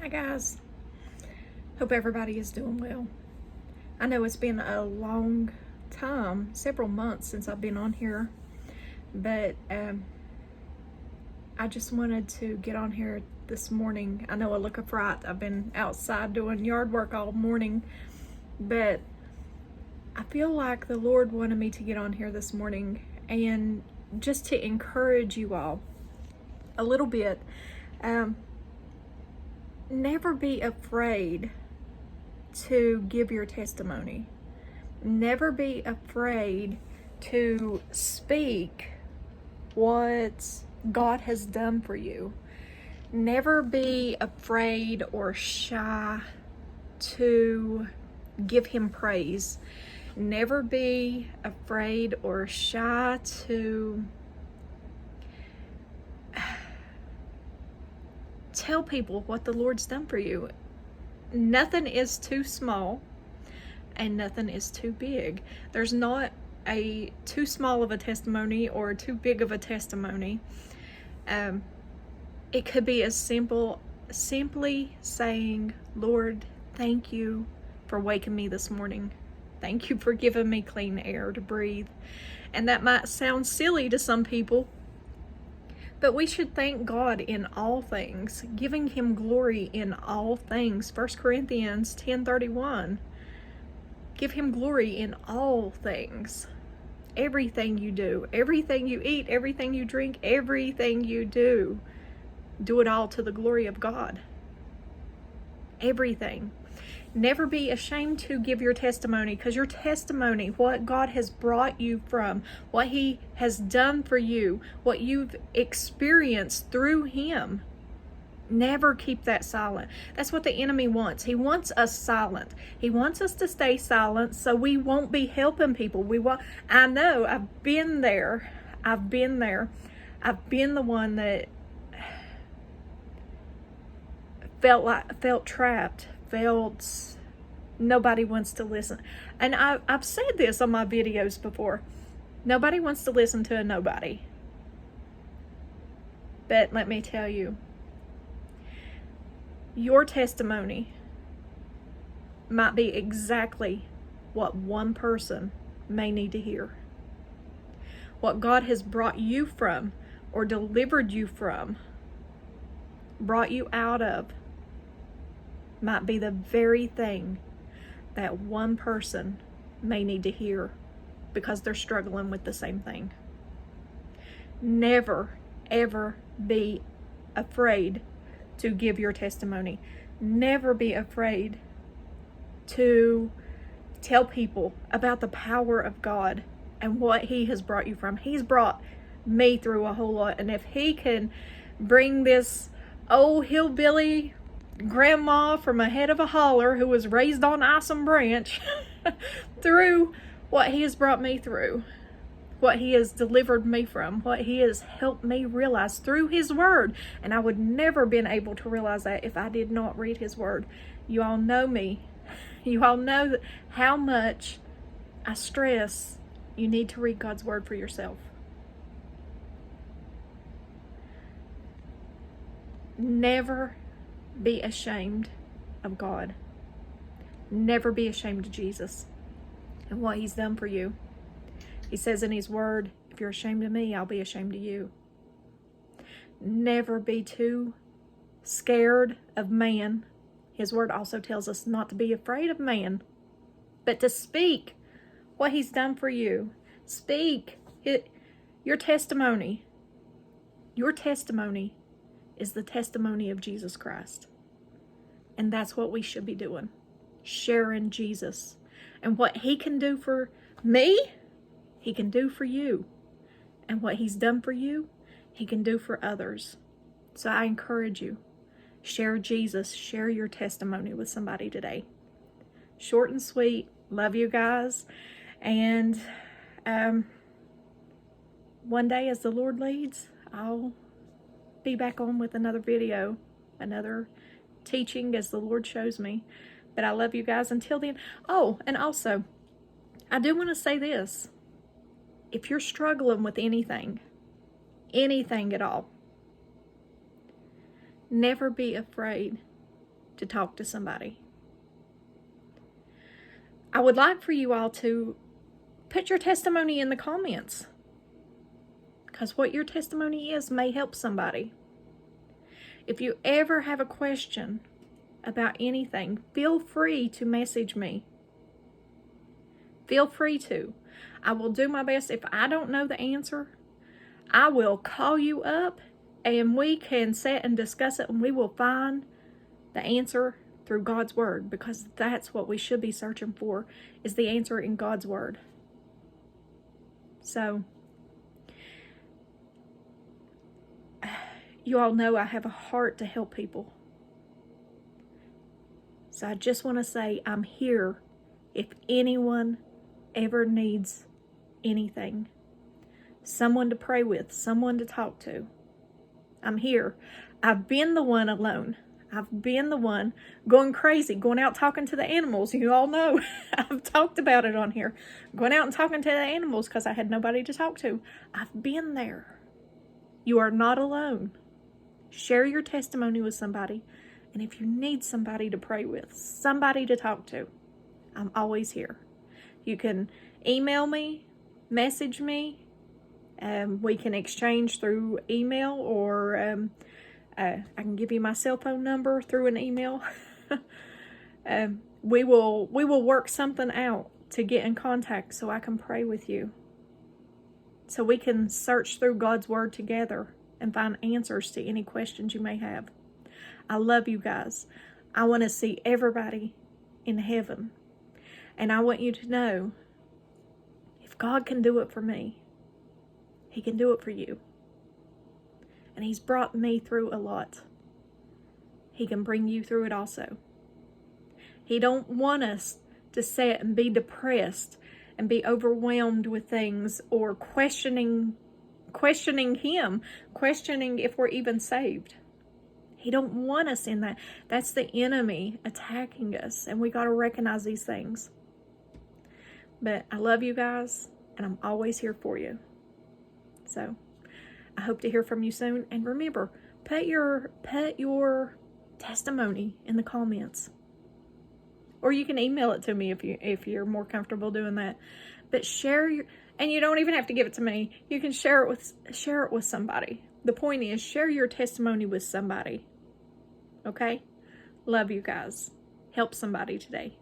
Hi guys, hope everybody is doing well. I know it's been a long time, several months since I've been on here, but I just wanted to get on here this morning. I know I look a fright. I've been outside doing yard work all morning, but I feel like the Lord wanted me to get on here this morning and just to encourage you all a little bit. Never be afraid to give your testimony. Never be afraid to speak what God has done for you. Never be afraid or shy to give Him praise. Never be afraid or shy to tell people what the Lord's done for you. Nothing is too small and nothing is too big. There's not a too small of a testimony or too big of a testimony. It could be as simply saying, Lord, thank you for waking me this morning. Thank you for giving me clean air to breathe. And that might sound silly to some people, but we should thank God in all things, giving Him glory in all things. 1 Corinthians 10:31. Give Him glory in all things. Everything you do, everything you eat, everything you drink, everything you do, do it all to the glory of God. Everything. Never be ashamed to give your testimony, because your testimony, what God has brought you from, what He has done for you, what you've experienced through Him, never keep that silent. That's what the enemy wants. He wants us silent. He wants us to stay silent so we won't be helping people. I know, I've been there. I've been the one that felt trapped, felt nobody wants to listen. And I've said this on my videos before. Nobody wants to listen to a nobody. But let me tell you, your testimony might be exactly what one person may need to hear. What God has brought you from or delivered you from, brought you out of, might be the very thing that one person may need to hear because they're struggling with the same thing. Never, ever be afraid to give your testimony. Never be afraid to tell people about the power of God and what He has brought you from. He's brought me through a whole lot, and if He can bring this old hillbilly grandma from a head of a holler who was raised on Isom Branch through what He has brought me through, what He has delivered me from, what He has helped me realize through His Word. And I would never been able to realize that if I did not read His Word. You all know me. You all know how much I stress you need to read God's Word for yourself. Never be ashamed of God. Never be ashamed of Jesus and what He's done for you. He says in His Word, if you're ashamed of me, I'll be ashamed of you. Never be too scared of man. His Word also tells us not to be afraid of man, but to speak what He's done for you. Speak your testimony. Your testimony is the testimony of Jesus Christ. And that's what we should be doing. Sharing Jesus. And what He can do for me, He can do for you. And what He's done for you, He can do for others. So I encourage you, share Jesus, share your testimony with somebody today. Short and sweet. Love you guys. And one day as the Lord leads, I'll be back on with another video, another teaching as the Lord shows me. But I love you guys until then. Oh, and also, I do want to say this. If you're struggling with anything at all, never be afraid to talk to somebody. I would like for you all to put your testimony in the comments, because what your testimony is may help somebody. If you ever have a question about anything, feel free to message me. Feel free to. I will do my best. If I don't know the answer, I will call you up and we can sit and discuss it, and we will find the answer through God's Word, because that's what we should be searching for, is the answer in God's Word. So, you all know I have a heart to help people. So I just want to say I'm here if anyone ever needs anything. Someone to pray with, someone to talk to. I'm here. I've been the one alone. I've been the one going crazy, going out talking to the animals. You all know I've talked about it on here. Going out and talking to the animals because I had nobody to talk to. I've been there. You are not alone. Share your testimony with somebody. And if you need somebody to pray with, somebody to talk to, I'm always here. You can email me, message me. We can exchange through email, or I can give you my cell phone number through an email. We will work something out to get in contact so I can pray with you. So we can search through God's Word together and find answers to any questions you may have. I love you guys. I want to see everybody in heaven. And I want you to know, if God can do it for me, He can do it for you. And He's brought me through a lot. He can bring you through it also. He don't want us to sit and be depressed and be overwhelmed with things, or questioning Him, questioning if we're even saved. He don't want us in that. That's the enemy attacking us, and we got to recognize these things. But I love you guys, and I'm always here for you. So I hope to hear from you soon. And remember, put your testimony in the comments, or you can email it to me if you're more comfortable doing that. But share your, and you don't even have to give it to me. You can share it with somebody. The point is, share your testimony with somebody. Okay? Love you guys. Help somebody today.